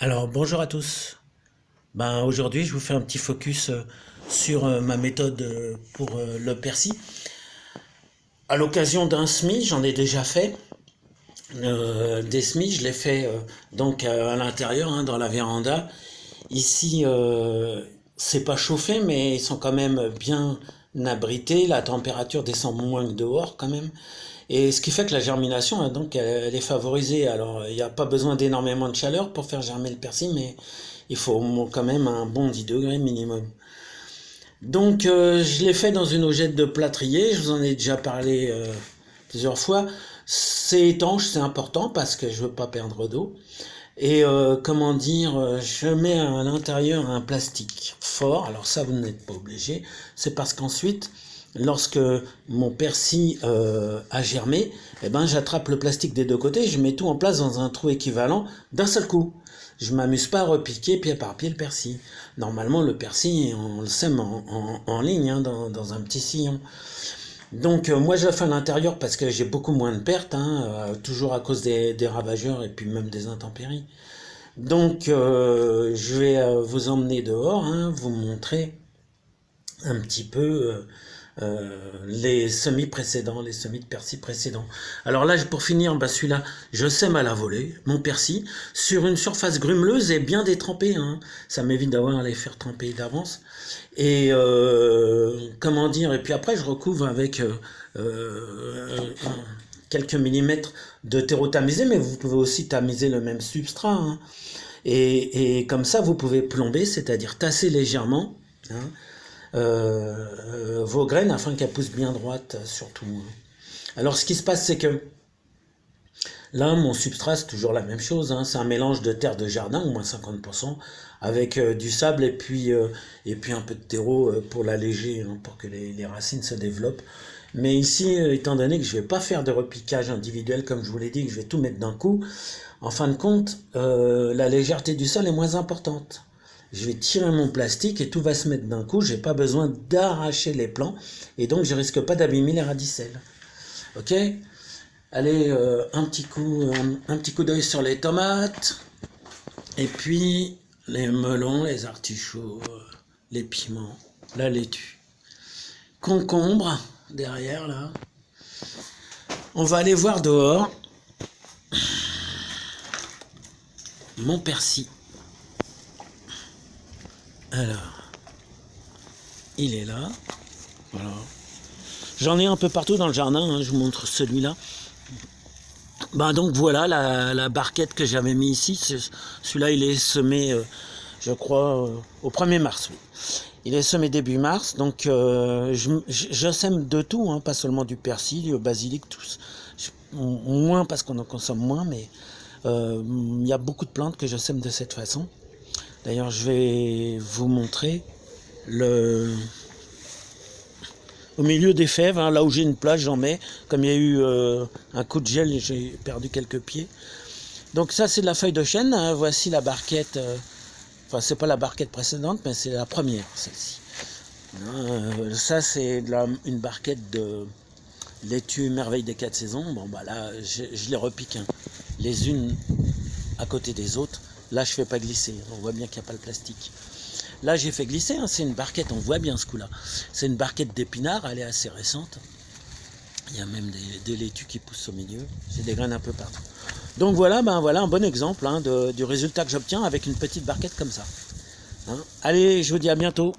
Alors bonjour à tous. Aujourd'hui je vous fais un petit focus sur ma méthode pour le persil. À l'occasion d'un semis, j'en ai déjà fait. Des semis, je l'ai fait à l'intérieur, hein, dans la véranda. Ici, c'est pas chauffé, mais ils sont quand même bien abrités. La température descend moins que dehors quand même. Et ce qui fait que la germination, hein, donc, elle est favorisée. Alors, il n'y a pas besoin d'énormément de chaleur pour faire germer le persil, mais il faut quand même un bon 10 degrés minimum. Donc, je l'ai fait dans une hogette de plâtrier. Je vous en ai déjà parlé plusieurs fois. C'est étanche, c'est important parce que je veux pas perdre d'eau. Et je mets à l'intérieur un plastique fort. Alors ça, vous n'êtes pas obligé. C'est parce qu'ensuite, lorsque mon persil a germé, eh ben, j'attrape le plastique des deux côtés, je mets tout en place dans un trou équivalent d'un seul coup. Je m'amuse pas à repiquer pied par pied le persil. Normalement, le persil, on le sème en ligne, hein, dans un petit sillon. Donc moi je le fais à l'intérieur parce que j'ai beaucoup moins de pertes, hein, toujours à cause des ravageurs et puis même des intempéries. Donc je vais vous emmener dehors, hein, vous montrer un petit peu les semis précédents, les semis de persil précédents. Alors là, pour finir, celui-là, je sème à la volée, mon persil, sur une surface grumeleuse et bien détrempée, hein. Ça m'évite d'avoir à les faire tremper d'avance. Et et puis après, je recouvre avec quelques millimètres de terreau tamisé, mais vous pouvez aussi tamiser le même substrat, hein. Et comme ça, vous pouvez plomber, c'est-à-dire tasser légèrement, hein, vos graines afin qu'elles poussent bien droites, surtout. Alors, ce qui se passe, c'est que là, mon substrat, c'est toujours la même chose, hein. C'est un mélange de terre de jardin, au moins 50%, avec du sable et puis un peu de terreau pour l'alléger, hein, pour que les racines se développent. Mais ici, étant donné que je ne vais pas faire de repiquage individuel, comme je vous l'ai dit, que je vais tout mettre d'un coup, en fin de compte, la légèreté du sol est moins importante. Je vais tirer mon plastique et tout va se mettre d'un coup. J'ai pas besoin d'arracher les plants et donc je risque pas d'abîmer les radicelles. Ok? Allez, un petit coup d'œil sur les tomates et puis les melons, les artichauts, les piments, la laitue, concombre derrière là. On va aller voir dehors mon persil. Alors, il est là. Voilà. J'en ai un peu partout dans le jardin, hein, je vous montre celui-là. Donc voilà la barquette que j'avais mis ici. Celui-là, il est semé, je crois, au 1er mars. Oui. Il est semé début mars, donc je sème de tout, hein, pas seulement du persil, du basilic, tout. Moins parce qu'on en consomme moins, mais il y a beaucoup de plantes que je sème de cette façon. D'ailleurs, je vais vous montrer au milieu des fèves, hein, là où j'ai une plage, j'en mets. Comme il y a eu un coup de gel, j'ai perdu quelques pieds. Donc ça, c'est de la feuille de chêne, hein. Voici la barquette. Enfin, c'est pas la barquette précédente, mais c'est la première, celle-ci. Ça, c'est une barquette de laitue merveille des 4 saisons. Là, je les repique, hein, les unes à côté des autres. Là, je fais pas glisser. On voit bien qu'il n'y a pas le plastique. Là, j'ai fait glisser, hein, c'est une barquette, on voit bien ce coup-là. C'est une barquette d'épinards, elle est assez récente. Il y a même des laitues qui poussent au milieu. J'ai des graines un peu partout. Donc voilà, voilà un bon exemple, hein, du résultat que j'obtiens avec une petite barquette comme ça. Hein. Allez, je vous dis à bientôt.